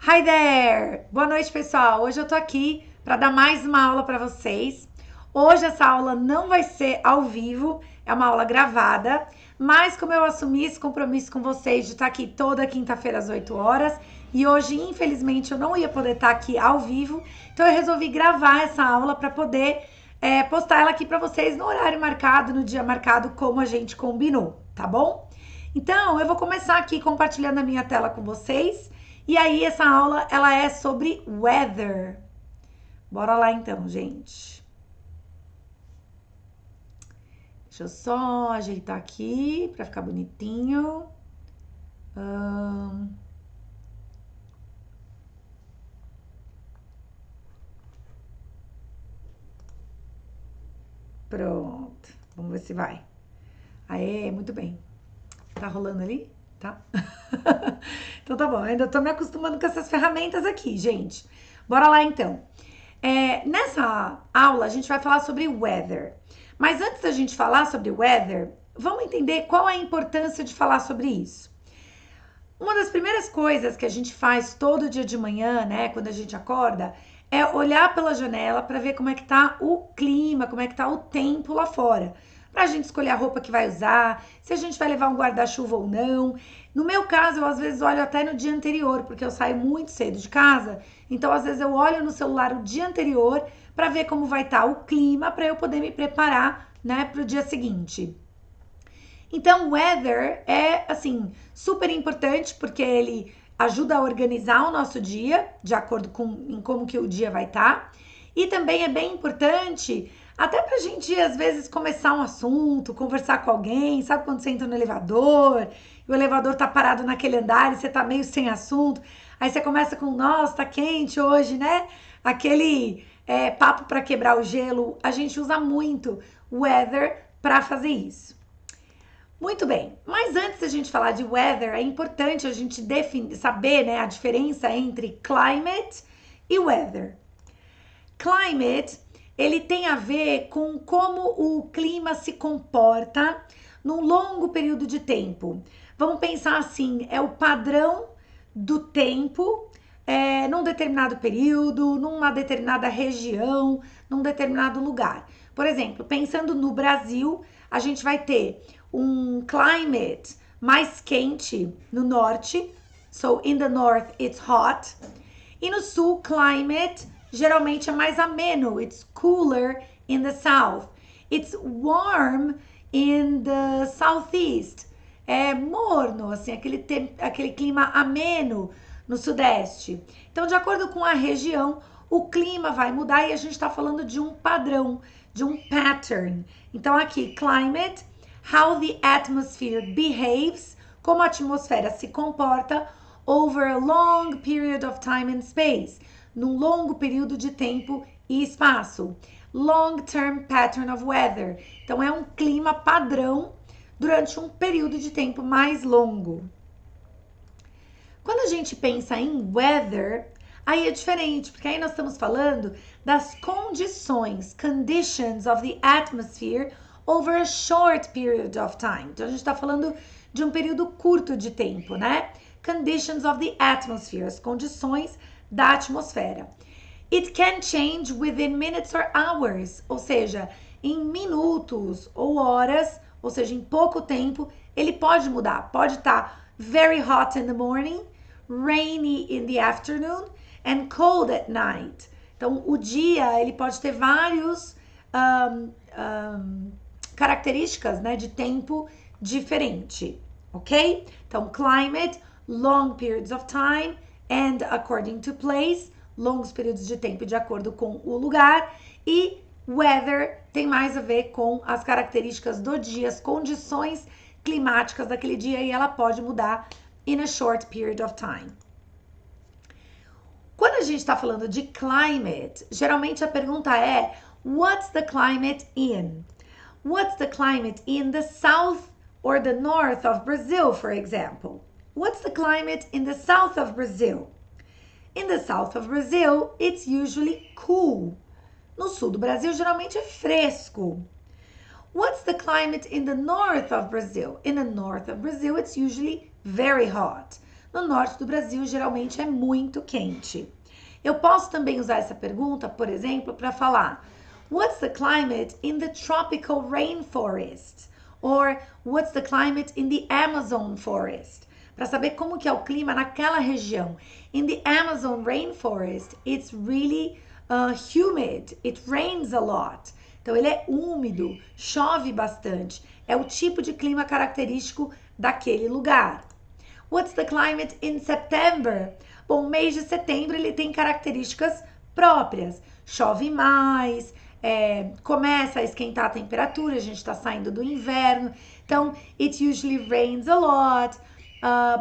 Hi there! Boa noite, pessoal. Hoje eu tô aqui para dar mais uma aula para vocês. Hoje essa aula não vai ser ao vivo, é uma aula gravada, mas como eu assumi esse compromisso com vocês de estar aqui toda quinta-feira às 8 horas, e hoje, infelizmente, eu não ia poder estar aqui ao vivo, então eu resolvi gravar essa aula para poder postar ela aqui para vocês no horário marcado, no dia marcado, como a gente combinou, tá bom? Então, eu vou começar aqui compartilhando a minha tela com vocês. E aí, essa aula, ela é sobre weather. Bora lá então, gente. Deixa eu só ajeitar aqui para ficar bonitinho. Pronto. Vamos ver se vai. Aê, muito bem. Tá rolando ali? Tá? Então tá bom. Ainda tô me acostumando com essas ferramentas aqui, gente. Bora lá então. Nessa aula, a gente vai falar sobre weather. Mas antes da gente falar sobre weather, vamos entender qual é a importância de falar sobre isso. Uma das primeiras coisas que a gente faz todo dia de manhã, né, quando a gente acorda, é olhar pela janela para ver como é que tá o clima, como é que tá o tempo lá fora. Pra gente escolher a roupa que vai usar, se a gente vai levar um guarda-chuva ou não. No meu caso, eu às vezes olho até no dia anterior, porque eu saio muito cedo de casa. Então, às vezes eu olho no celular o dia anterior para ver como vai estar o clima para eu poder me preparar, né, para o dia seguinte. Então, weather é, assim, super importante porque ele ajuda a organizar o nosso dia, de acordo com em como que o dia vai estar. E também é bem importante, até pra gente, às vezes, começar um assunto, conversar com alguém, sabe quando você entra no elevador, e o elevador tá parado naquele andar e você tá meio sem assunto, aí você começa com, nossa, tá quente hoje, né? Aquele papo para quebrar o gelo, a gente usa muito weather para fazer isso. Muito bem, mas antes da gente falar de weather, é importante a gente saber, né, a diferença entre climate e weather. Climate, ele tem a ver com como o clima se comporta num longo período de tempo. Vamos pensar assim, é o padrão do tempo num determinado período, numa determinada região, num determinado lugar. Por exemplo, pensando no Brasil, a gente vai ter um climate mais quente no norte, so in the north it's hot, e no sul, climate geralmente é mais ameno, it's cooler in the south, it's warm in the southeast, é morno, assim, aquele clima ameno no sudeste. Então, de acordo com a região, o clima vai mudar e a gente está falando de um padrão, de um pattern. Então, aqui, climate, how the atmosphere behaves, como a atmosfera se comporta over a long period of time and space, num longo período de tempo e espaço. Long-term pattern of weather. Então, é um clima padrão durante um período de tempo mais longo. Quando a gente pensa em weather, aí é diferente, porque aí nós estamos falando das condições, conditions of the atmosphere over a short period of time. Então a gente está falando de um período curto de tempo, né? Conditions of the atmosphere, as condições da atmosfera. It can change within minutes or hours, ou seja, em minutos ou horas, ou seja, em pouco tempo, ele pode mudar. Pode estar very hot in the morning, rainy in the afternoon and cold at night. Então, o dia ele pode ter vários características, né, de tempo diferente, ok? Então, climate, long periods of time and according to place, longos períodos de tempo de acordo com o lugar, e weather tem mais a ver com as características do dia, as condições climáticas daquele dia, e ela pode mudar in a short period of time. Quando a gente está falando de climate, geralmente a pergunta é what's the climate in? What's the climate in the south or the north of Brazil, for example? What's the climate in the south of Brazil? In the south of Brazil, it's usually cool. No sul do Brasil, geralmente é fresco. What's the climate in the north of Brazil? In the north of Brazil, it's usually very hot. No norte do Brasil, geralmente é muito quente. Eu posso também usar essa pergunta, por exemplo, para falar: What's the climate in the tropical rainforest? Or what's the climate in the Amazon forest? Para saber como que é o clima naquela região. In the Amazon rainforest, it's really humid. It rains a lot. Então ele é úmido, chove bastante. É o tipo de clima característico daquele lugar. What's the climate in September? Bom, o mês de setembro ele tem características próprias. Chove mais, começa a esquentar a temperatura, a gente está saindo do inverno. Então, it usually rains a lot,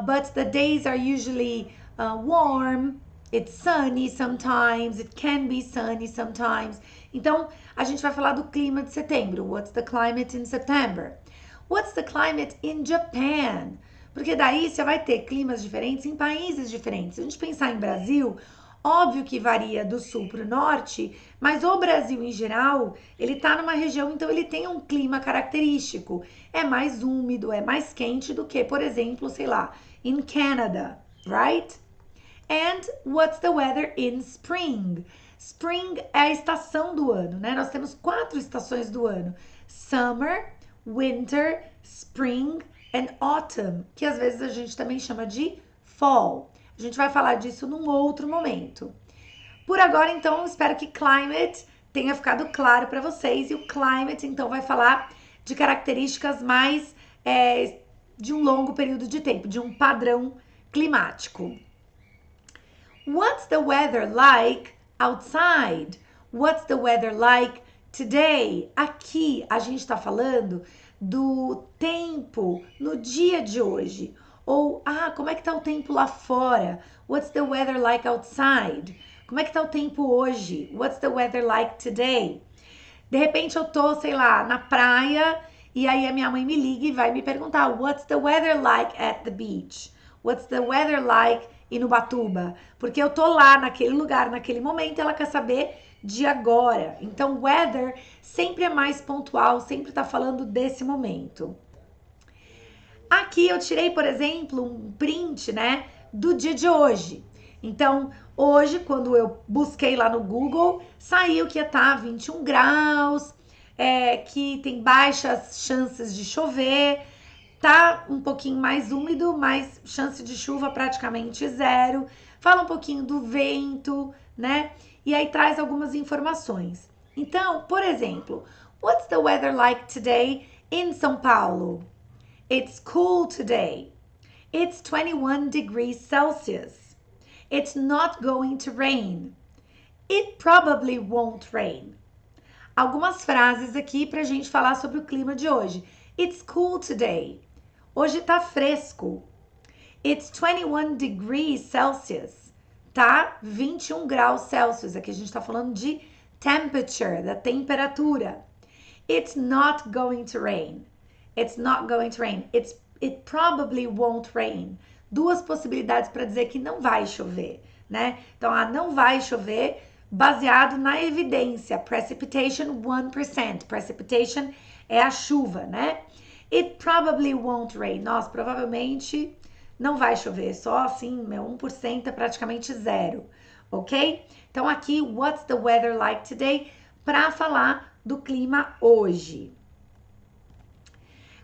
but the days are usually warm. It's sunny sometimes, it can be sunny sometimes. Então, a gente vai falar do clima de setembro. What's the climate in September? What's the climate in Japan? Porque daí você vai ter climas diferentes em países diferentes. Se a gente pensar em Brasil, óbvio que varia do sul para o norte, mas o Brasil em geral, ele tá numa região, então ele tem um clima característico. É mais úmido, é mais quente do que, por exemplo, sei lá, in Canada, right? And what's the weather in spring? Spring é a estação do ano, né? Nós temos 4 estações do ano: summer, winter, spring and autumn, que às vezes a gente também chama de fall. A gente vai falar disso num outro momento. Por agora, então, espero que climate tenha ficado claro para vocês. E o climate, então, vai falar de características mais de um longo período de tempo, de um padrão climático. What's the weather like outside? What's the weather like today? Aqui a gente está falando do tempo no dia de hoje. Ou, como é que tá o tempo lá fora? What's the weather like outside? Como é que tá o tempo hoje? What's the weather like today? De repente eu tô, sei lá, na praia e aí a minha mãe me liga e vai me perguntar: What's the weather like at the beach? What's the weather like in Ubatuba? Porque eu tô lá naquele lugar, naquele momento, ela quer saber de agora. Então, weather sempre é mais pontual, sempre tá falando desse momento. Aqui eu tirei, por exemplo, um print, né, do dia de hoje. Então, hoje, quando eu busquei lá no Google, saiu que ia estar 21 graus, que tem baixas chances de chover, tá um pouquinho mais úmido, mas chance de chuva praticamente zero. Fala um pouquinho do vento, né? E aí traz algumas informações. Então, por exemplo, what's the weather like today in São Paulo? It's cool today. It's 21 degrees Celsius. It's not going to rain. It probably won't rain. Algumas frases aqui pra gente falar sobre o clima de hoje. It's cool today. Hoje tá fresco. It's 21 degrees Celsius. Tá 21 graus Celsius. Aqui a gente tá falando de temperature, da temperatura. It's not going to rain. It's not going to rain. It probably won't rain. Duas possibilidades para dizer que não vai chover, né? Então, não vai chover baseado na evidência. Precipitation 1%. Precipitation é a chuva, né? It probably won't rain. Nossa, provavelmente não vai chover. Só assim, 1% é praticamente zero, ok? Então, aqui, what's the weather like today? Para falar do clima hoje.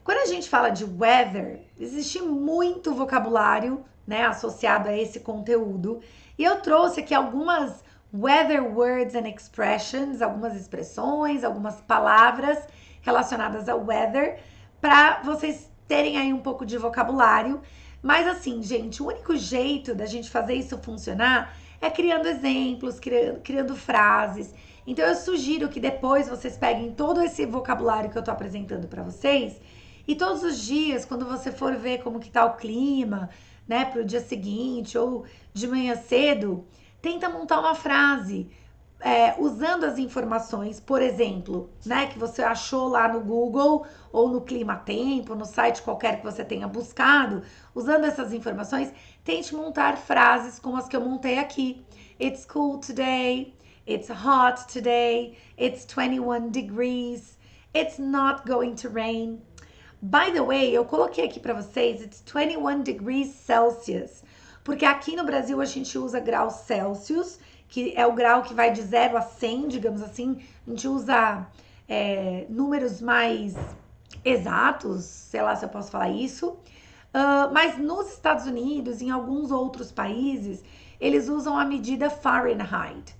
Quando a gente fala de weather, existe muito vocabulário, né, associado a esse conteúdo. E eu trouxe aqui algumas weather words and expressions, algumas expressões, algumas palavras relacionadas ao weather, para vocês terem aí um pouco de vocabulário. Mas assim, gente, o único jeito da gente fazer isso funcionar é criando exemplos, criando frases. Então eu sugiro que depois vocês peguem todo esse vocabulário que eu tô apresentando para vocês e todos os dias, quando você for ver como que tá o clima, né, pro dia seguinte ou de manhã cedo, tenta montar uma frase usando as informações, por exemplo, né, que você achou lá no Google ou no Clima Tempo, no site qualquer que você tenha buscado. Usando essas informações, tente montar frases como as que eu montei aqui. It's cool today. It's hot today. It's 21 degrees. It's not going to rain. By the way, eu coloquei aqui para vocês, it's 21 degrees Celsius. Porque aqui no Brasil a gente usa graus Celsius, que é o grau que vai de 0 a 100, digamos assim. A gente usa números mais exatos, sei lá se eu posso falar isso. Mas nos Estados Unidos, em alguns outros países, eles usam a medida Fahrenheit.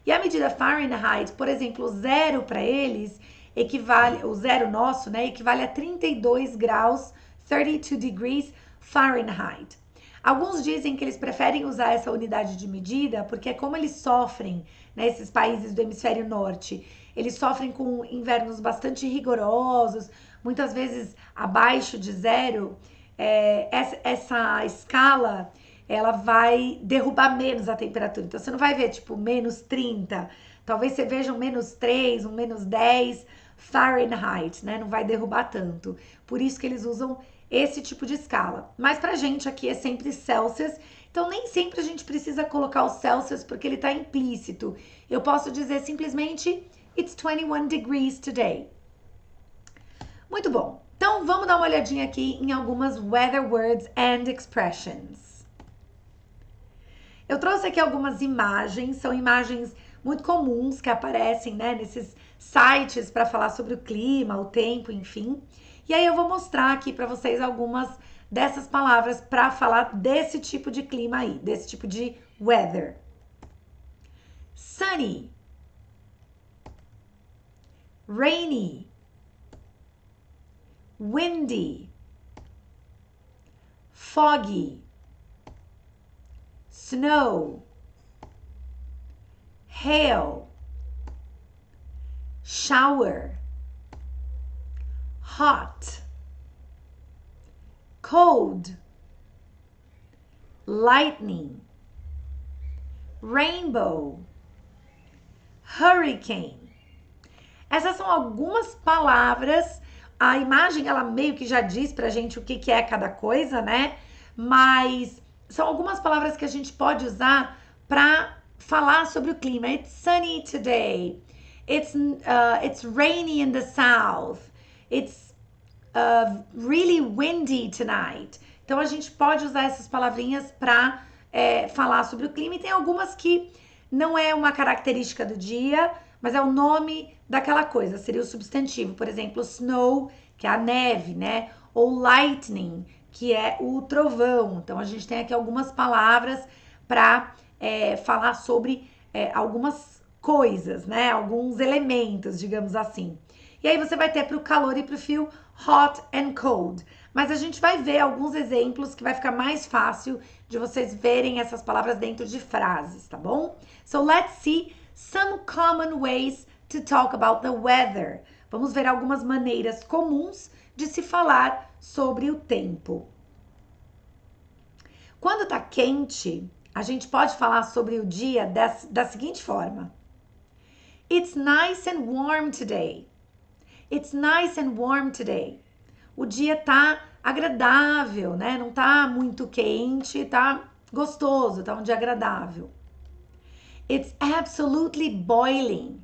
E a medida Fahrenheit, por exemplo, o zero para eles equivale, o zero nosso, né, equivale a 32 graus, 32 degrees Fahrenheit. Alguns dizem que eles preferem usar essa unidade de medida porque como eles sofrem, né, esses países do hemisfério norte, eles sofrem com invernos bastante rigorosos, muitas vezes abaixo de zero, essa escala ela vai derrubar menos a temperatura. Então você não vai ver tipo menos 30, talvez você veja um menos 3, um menos 10 Fahrenheit, né? Não vai derrubar tanto. Por isso que eles usam esse tipo de escala. Mas pra gente aqui é sempre Celsius, então nem sempre a gente precisa colocar o Celsius porque ele tá implícito. Eu posso dizer simplesmente It's 21 degrees today. Muito bom. Então vamos dar uma olhadinha aqui em algumas weather words and expressions. Eu trouxe aqui algumas imagens, são imagens muito comuns que aparecem, né, nesses sites para falar sobre o clima, o tempo, enfim. E aí eu vou mostrar aqui para vocês algumas dessas palavras para falar desse tipo de clima aí, desse tipo de weather. Sunny, rainy, windy, foggy, snow, hail, shower, hot, cold, lightning, rainbow, hurricane. Essas são algumas palavras. A imagem, ela meio que já diz pra gente o que é cada coisa, né? Mas são algumas palavras que a gente pode usar para falar sobre o clima. It's sunny today. It's rainy in the south. It's really windy tonight. Então a gente pode usar essas palavrinhas para falar sobre o clima. E tem algumas que não é uma característica do dia, mas é o nome daquela coisa, seria o substantivo. Por exemplo, snow, que é a neve, né? Ou lightning, que é o trovão. Então a gente tem aqui algumas palavras para falar sobre algumas coisas, né? Alguns elementos, digamos assim. E aí você vai ter para o calor e para o frio hot and cold. Mas a gente vai ver alguns exemplos que vai ficar mais fácil de vocês verem essas palavras dentro de frases, tá bom? So let's see some common ways to talk about the weather. Vamos ver algumas maneiras comuns de se falar sobre o tempo. Quando tá quente, a gente pode falar sobre o dia da seguinte forma: It's nice and warm today. It's nice and warm today. O dia tá agradável, né? Não tá muito quente, tá gostoso, tá um dia agradável. It's absolutely boiling.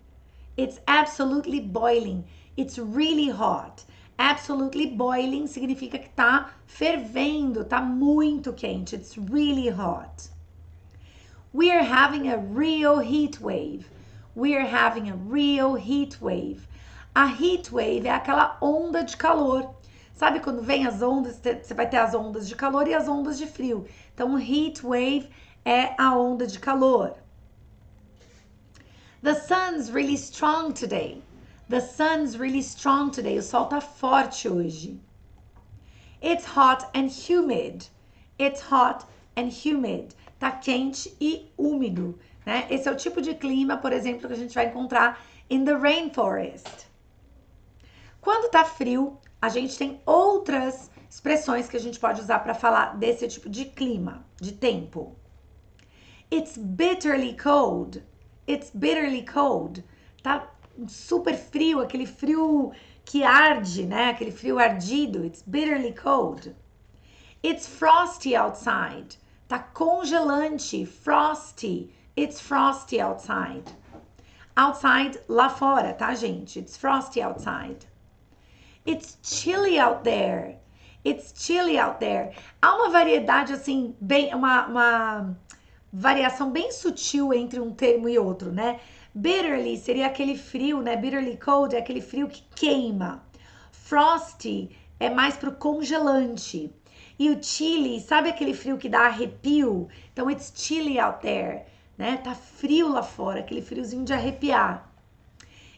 It's absolutely boiling. It's really hot. Absolutely boiling significa que tá fervendo, tá muito quente. It's really hot. We are having a real heat wave. We are having a real heat wave. A heat wave é aquela onda de calor. Sabe quando vem as ondas, você vai ter as ondas de calor e as ondas de frio. Então, heat wave é a onda de calor. The sun's really strong today. The sun's really strong today. O sol tá forte hoje. It's hot and humid. It's hot and humid. Tá quente e úmido, né? Esse é o tipo de clima, por exemplo, que a gente vai encontrar in the rainforest. Quando tá frio, a gente tem outras expressões que a gente pode usar para falar desse tipo de clima, de tempo. It's bitterly cold. It's bitterly cold. Tá super frio, aquele frio que arde, né? Aquele frio ardido. It's bitterly cold. It's frosty outside. Tá congelante, frosty. It's frosty outside. Outside, lá fora, tá, gente? It's frosty outside. It's chilly out there. It's chilly out there. Há uma variedade, assim, uma variação bem sutil entre um termo e outro, né? Bitterly seria aquele frio, né? Bitterly cold é aquele frio que queima. Frosty é mais pro congelante. E o chilly, sabe aquele frio que dá arrepio? Então, it's chilly out there, né? Tá frio lá fora, aquele friozinho de arrepiar.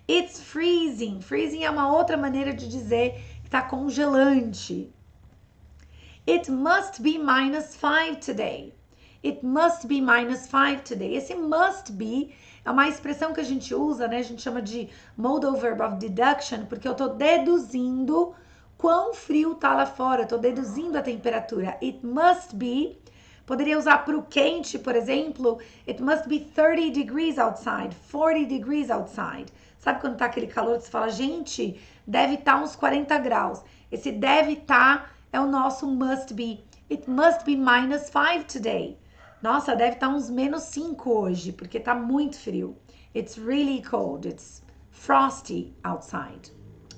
It's freezing. Freezing é uma outra maneira de dizer que tá congelante. It must be -5 today. It must be -5 today. Esse must be é uma expressão que a gente usa, né? A gente chama de modal verb of deduction, porque eu tô deduzindo quão frio tá lá fora. Eu tô deduzindo a temperatura. It must be. Poderia usar para o quente, por exemplo. It must be 30 degrees outside. 40 degrees outside. Sabe quando tá aquele calor que você fala, gente, deve estar uns 40 graus. Esse deve estar é o nosso must be. It must be -5 today. Nossa, deve estar uns -5 hoje, porque tá muito frio. It's really cold. It's frosty outside.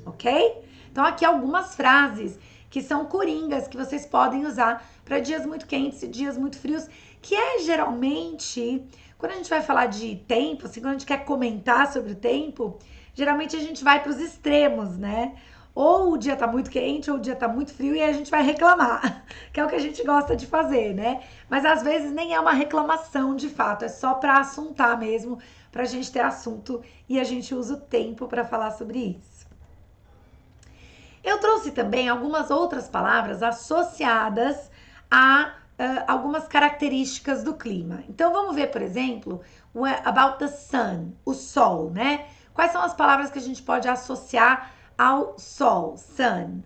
Ok? Então, aqui algumas frases que são coringas, que vocês podem usar para dias muito quentes e dias muito frios, que é geralmente, quando a gente vai falar de tempo, assim, quando a gente quer comentar sobre o tempo, geralmente a gente vai para os extremos, né? Ou o dia tá muito quente, ou o dia tá muito frio e a gente vai reclamar, que é o que a gente gosta de fazer, né? Mas às vezes nem é uma reclamação de fato, é só para assuntar mesmo, pra gente ter assunto e a gente usa o tempo para falar sobre isso. Eu trouxe também algumas outras palavras associadas a algumas características do clima. Então vamos ver, por exemplo, about the sun, o sol, né? Quais são as palavras que a gente pode associar ao sol? Sun.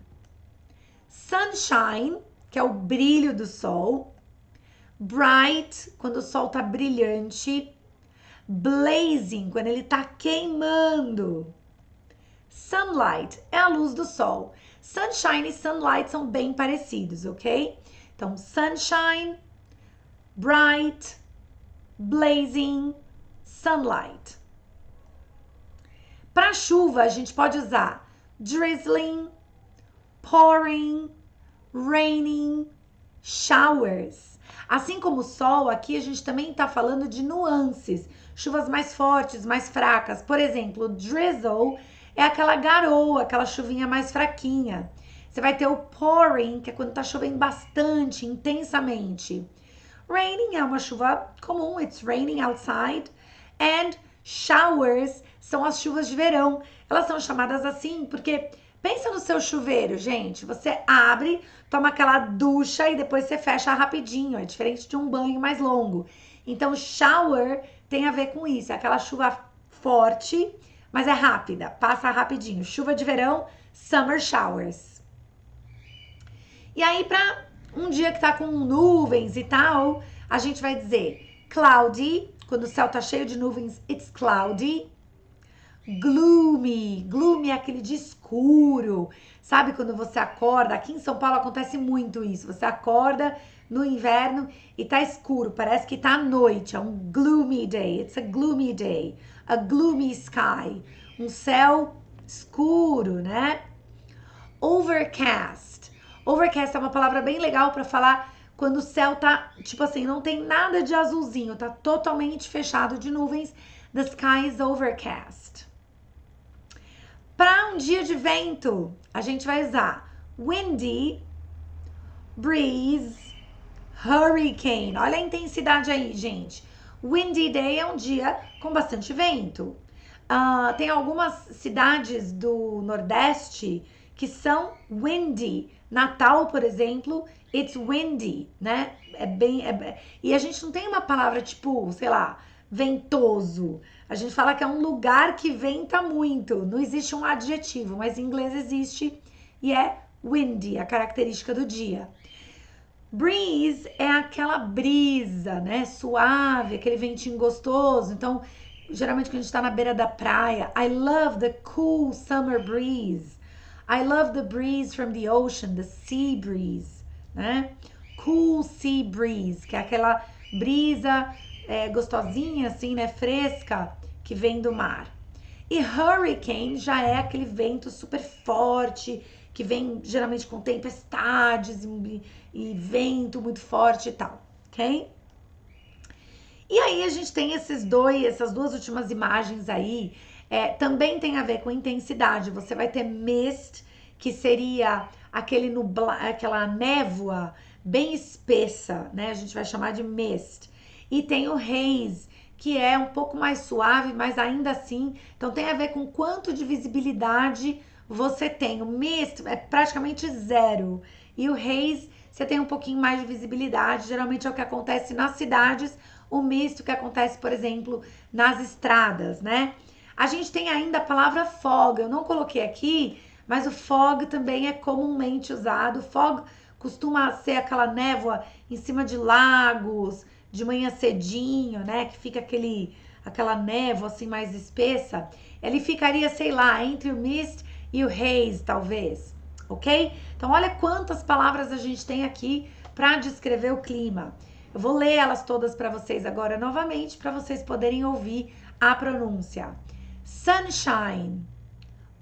Sunshine, que é o brilho do sol. Bright, quando o sol tá brilhante. Blazing, quando ele tá queimando. Sunlight é a luz do sol. Sunshine e sunlight são bem parecidos, ok? Então, sunshine, bright, blazing, sunlight. Para chuva, a gente pode usar drizzling, pouring, raining, showers. Assim como o sol, aqui a gente também está falando de nuances. Chuvas mais fortes, mais fracas. Por exemplo, drizzle é aquela garoa, aquela chuvinha mais fraquinha. Você vai ter o pouring, que é quando tá chovendo bastante, intensamente. Raining é uma chuva comum, it's raining outside. And showers são as chuvas de verão. Elas são chamadas assim porque pensa no seu chuveiro, gente. Você abre, toma aquela ducha e depois você fecha rapidinho. É diferente de um banho mais longo. Então, shower tem a ver com isso. É aquela chuva forte, mas é rápida, passa rapidinho. Chuva de verão, summer showers. E aí, para um dia que tá com nuvens e tal, a gente vai dizer cloudy. Quando o céu tá cheio de nuvens, it's cloudy. Gloomy. Gloomy é aquele dia escuro. Sabe quando você acorda? Aqui em São Paulo acontece muito isso. Você acorda no inverno e tá escuro. Parece que tá à noite. É um gloomy day. It's a gloomy day. A gloomy sky. Um céu escuro, né? Overcast. Overcast é uma palavra bem legal para falar quando o céu tá, tipo assim, não tem nada de azulzinho, tá totalmente fechado de nuvens. The sky is overcast. Para um dia de vento, a gente vai usar windy, breeze, hurricane. Olha a intensidade aí, gente. Windy day é um dia com bastante vento. Tem algumas cidades do Nordeste que são windy. Natal, por exemplo, it's windy, né? E a gente não tem uma palavra tipo, sei lá, ventoso. A gente fala que é um lugar que venta muito. Não existe um adjetivo, mas em inglês existe e é windy, a característica do dia. Breeze é aquela brisa, né? Suave, aquele ventinho gostoso. Então, geralmente quando a gente tá na beira da praia, I love the cool summer breeze. I love the breeze from the ocean, the sea breeze, né? Cool sea breeze, que é aquela brisa gostosinha, assim, né? Fresca, que vem do mar. E hurricane já é aquele vento super forte, que vem geralmente com tempestades e vento muito forte e tal, ok? E aí a gente tem essas duas últimas imagens aí, também tem a ver com intensidade. Você vai ter mist, que seria aquela névoa bem espessa, né? A gente vai chamar de mist. E tem o haze, que é um pouco mais suave, mas ainda assim, então tem a ver com quanto de visibilidade você tem. O mist é praticamente zero. E o haze, você tem um pouquinho mais de visibilidade. Geralmente é o que acontece nas cidades, o mist que acontece, por exemplo, nas estradas, né? A gente tem ainda a palavra fog. Eu não coloquei aqui, mas o fog também é comumente usado. Fog costuma ser aquela névoa em cima de lagos, de manhã cedinho, né? Que fica aquela névoa assim mais espessa. Ele ficaria, sei lá, entre o mist e o haze, talvez, ok? Então, olha quantas palavras a gente tem aqui para descrever o clima. Eu vou ler elas todas para vocês agora novamente, para vocês poderem ouvir a pronúncia. Sunshine,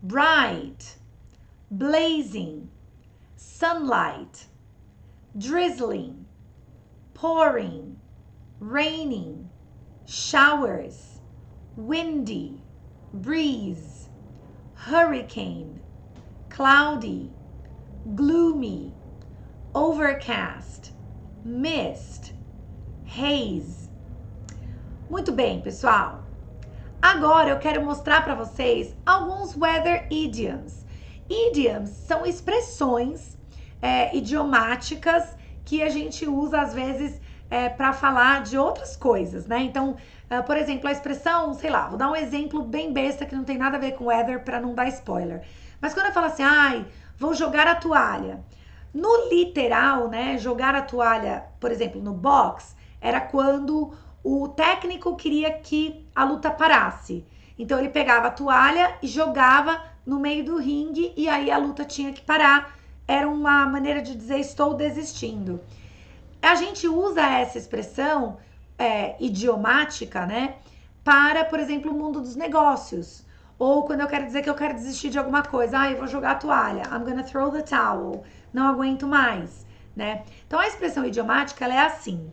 bright, blazing, sunlight, drizzling, pouring, raining, showers, windy, breeze, hurricane, cloudy, gloomy, overcast, mist, haze. Muito bem, pessoal. Agora eu quero mostrar para vocês alguns weather idioms. Idioms são expressões idiomáticas que a gente usa às vezes para falar de outras coisas, né? Então, por exemplo, a expressão, sei lá, vou dar um exemplo bem besta que não tem nada a ver com weather para não dar spoiler. Mas quando eu falo assim, ai, vou jogar a toalha. No literal, né, jogar a toalha, por exemplo, no box, era quando o técnico queria que a luta parasse. Então ele pegava a toalha e jogava no meio do ringue e aí a luta tinha que parar. Era uma maneira de dizer estou desistindo. A gente usa essa expressão idiomática, né, para, por exemplo, o mundo dos negócios. Ou quando eu quero dizer que eu quero desistir de alguma coisa. Ah, eu vou jogar a toalha. I'm gonna throw the towel. Não aguento mais, né? Então, a expressão idiomática, ela é assim.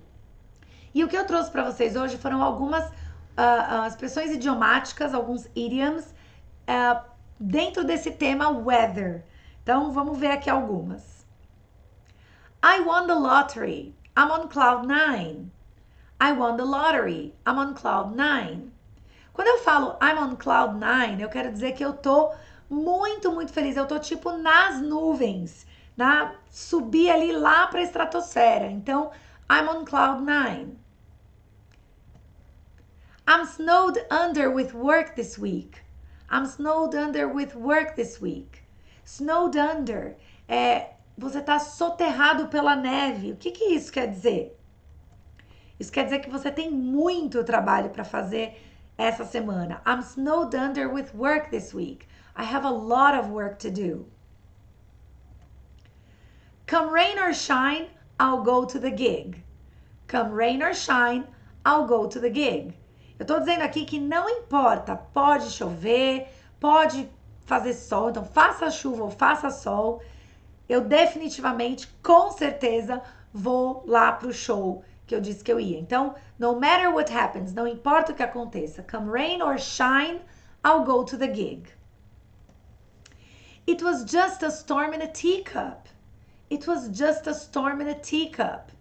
E o que eu trouxe para vocês hoje foram algumas expressões idiomáticas, alguns idioms, dentro desse tema weather. Então, vamos ver aqui algumas. I won the lottery. I'm on cloud 9. I won the lottery. I'm on cloud 9. Quando eu falo I'm on cloud 9, eu quero dizer que eu tô muito, muito feliz. Eu tô tipo nas nuvens, subi ali lá pra estratosfera. Então, I'm on cloud 9. I'm snowed under with work this week. I'm snowed under with work this week. Snowed under você tá soterrado pela neve. O que isso quer dizer? Isso quer dizer que você tem muito trabalho para fazer essa semana. I'm snowed under with work this week. I have a lot of work to do. Come rain or shine, I'll go to the gig. Come rain or shine, I'll go to the gig. Eu tô dizendo aqui que não importa, pode chover, pode fazer sol, então faça chuva ou faça sol, eu definitivamente, com certeza, vou lá pro show que eu disse que eu ia. Então, no matter what happens, não importa o que aconteça, come rain or shine, I'll go to the gig. It was just a storm in a teacup. It was just a storm in a teacup.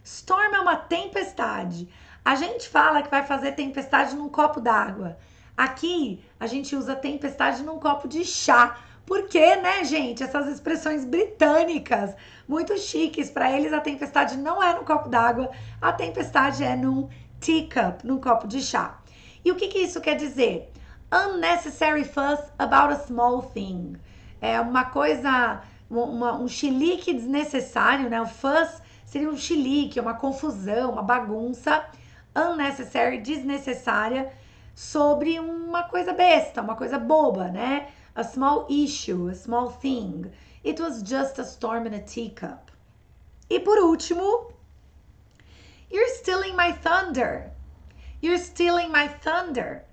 Storm é uma tempestade. A gente fala que vai fazer tempestade num copo d'água. Aqui, a gente usa tempestade num copo de chá. Porque, né, gente, essas expressões britânicas, muito chiques, para eles a tempestade não é no copo d'água, a tempestade é num teacup, num copo de chá. E o que isso quer dizer? Unnecessary fuss about a small thing. É uma coisa, um chilique desnecessário, né? O fuss seria um chilique, uma confusão, uma bagunça. Unnecessary, desnecessária, sobre uma coisa besta, uma coisa boba, né? A small issue, a small thing. It was just a storm in a teacup. E por último, you're stealing my thunder. You're stealing my thunder.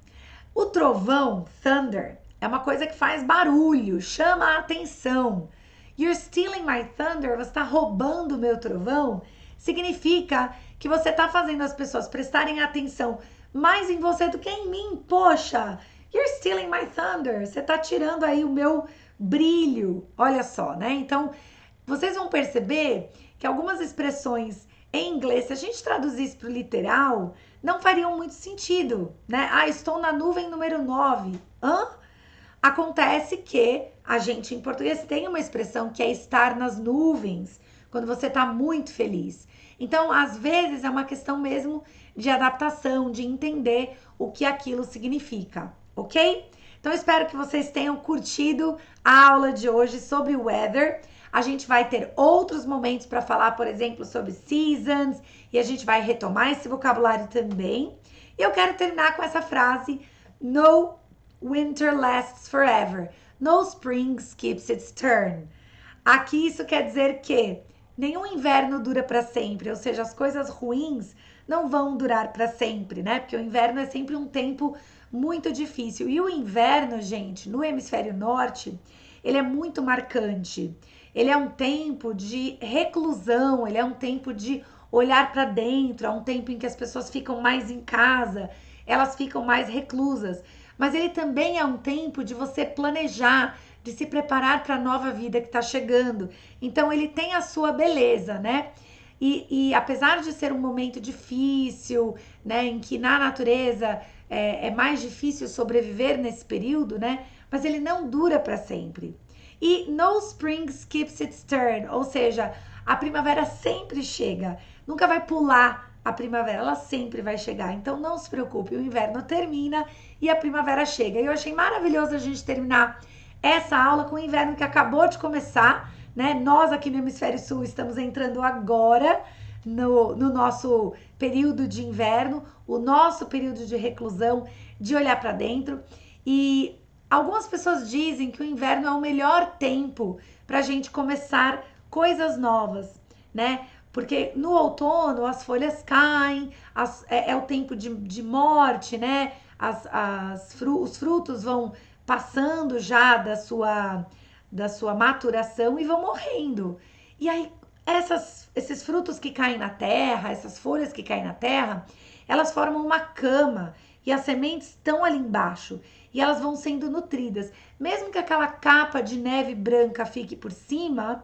O trovão, thunder, é uma coisa que faz barulho, chama a atenção. You're stealing my thunder, você está roubando o meu trovão, significa que você está fazendo as pessoas prestarem atenção mais em você do que em mim. Poxa, you're stealing my thunder, você está tirando aí o meu brilho. Olha só, né? Então, vocês vão perceber que algumas expressões em inglês, se a gente traduzisse para o literal, não fariam muito sentido, né? Ah, estou na nuvem número 9. Hã? Acontece que a gente em português tem uma expressão que é estar nas nuvens, quando você está muito feliz. Então, às vezes, é uma questão mesmo de adaptação, de entender o que aquilo significa, ok? Então, espero que vocês tenham curtido a aula de hoje sobre o weather. A gente vai ter outros momentos para falar, por exemplo, sobre seasons, e a gente vai retomar esse vocabulário também. E eu quero terminar com essa frase: No winter lasts forever. No spring skips its turn. Aqui isso quer dizer que nenhum inverno dura para sempre, ou seja, as coisas ruins não vão durar para sempre, né? Porque o inverno é sempre um tempo muito difícil. E o inverno, gente, no hemisfério norte, ele é muito marcante. Ele é um tempo de reclusão, ele é um tempo de olhar para dentro, é um tempo em que as pessoas ficam mais em casa, elas ficam mais reclusas. Mas ele também é um tempo de você planejar, de se preparar para a nova vida que está chegando. Então ele tem a sua beleza, né? E apesar de ser um momento difícil, né, em que na natureza é mais difícil sobreviver nesse período, né? Mas ele não dura para sempre. E no spring skips its turn, ou seja, a primavera sempre chega, nunca vai pular a primavera, ela sempre vai chegar. Então não se preocupe, o inverno termina e a primavera chega. E eu achei maravilhoso a gente terminar essa aula com o inverno que acabou de começar, né? Nós aqui no Hemisfério Sul estamos entrando agora no nosso período de inverno, o nosso período de reclusão, de olhar para dentro. E algumas pessoas dizem que o inverno é o melhor tempo para a gente começar coisas novas, né? Porque no outono as folhas caem, é o tempo de morte, né? Os frutos vão passando já da sua maturação e vão morrendo. E aí, esses frutos que caem na terra, essas folhas que caem na terra, elas formam uma cama e as sementes estão ali embaixo e elas vão sendo nutridas. Mesmo que aquela capa de neve branca fique por cima,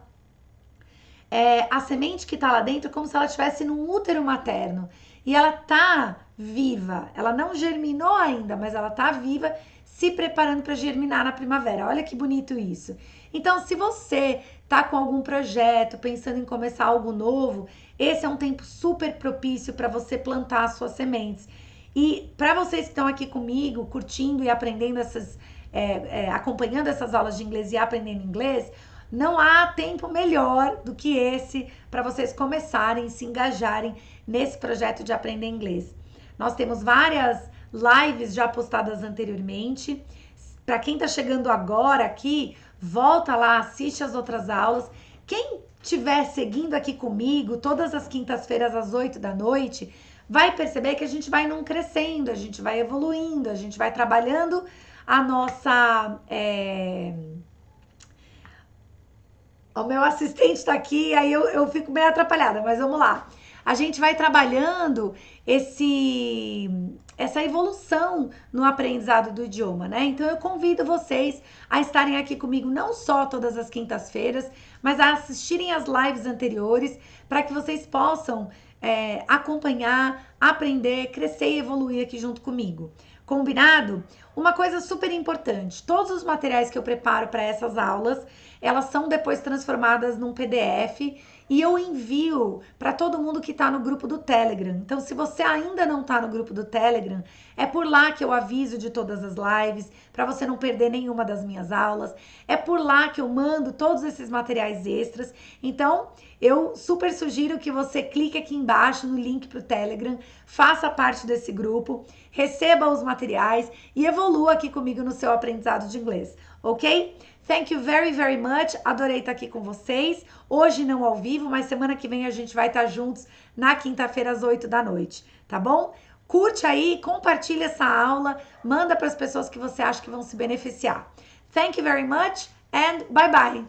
a semente que está lá dentro é como se ela estivesse num útero materno. E ela tá viva, ela não germinou ainda, mas ela tá viva, se preparando para germinar na primavera. Olha que bonito isso. Então, se você tá com algum projeto, pensando em começar algo novo, esse é um tempo super propício para você plantar as suas sementes. E para vocês que estão aqui comigo, curtindo e aprendendo acompanhando essas aulas de inglês e aprendendo inglês, não há tempo melhor do que esse para vocês começarem, se engajarem nesse projeto de aprender inglês. Nós temos várias lives já postadas anteriormente. Para quem está chegando agora aqui, volta lá, assiste as outras aulas. Quem estiver seguindo aqui comigo, todas as quintas-feiras às 8 da noite, vai perceber que a gente vai não crescendo, a gente vai evoluindo, a gente vai trabalhando a nossa... O meu assistente está aqui, aí eu fico meio atrapalhada, mas vamos lá. A gente vai trabalhando essa evolução no aprendizado do idioma, né? Então eu convido vocês a estarem aqui comigo não só todas as quintas-feiras, mas a assistirem as lives anteriores para que vocês possam acompanhar, aprender, crescer e evoluir aqui junto comigo. Combinado? Uma coisa super importante, todos os materiais que eu preparo para essas aulas, elas são depois transformadas num PDF e eu envio para todo mundo que está no grupo do Telegram. Então, se você ainda não está no grupo do Telegram, é por lá que eu aviso de todas as lives, para você não perder nenhuma das minhas aulas. É por lá que eu mando todos esses materiais extras. Então, eu super sugiro que você clique aqui embaixo no link para o Telegram, faça parte desse grupo, receba os materiais e evolua aqui comigo no seu aprendizado de inglês, ok? Thank you very, very much. Adorei estar aqui com vocês. Hoje não ao vivo, mas semana que vem a gente vai estar juntos na quinta-feira às 8 da noite, tá bom? Curte aí, compartilha essa aula, manda para as pessoas que você acha que vão se beneficiar. Thank you very much and bye bye.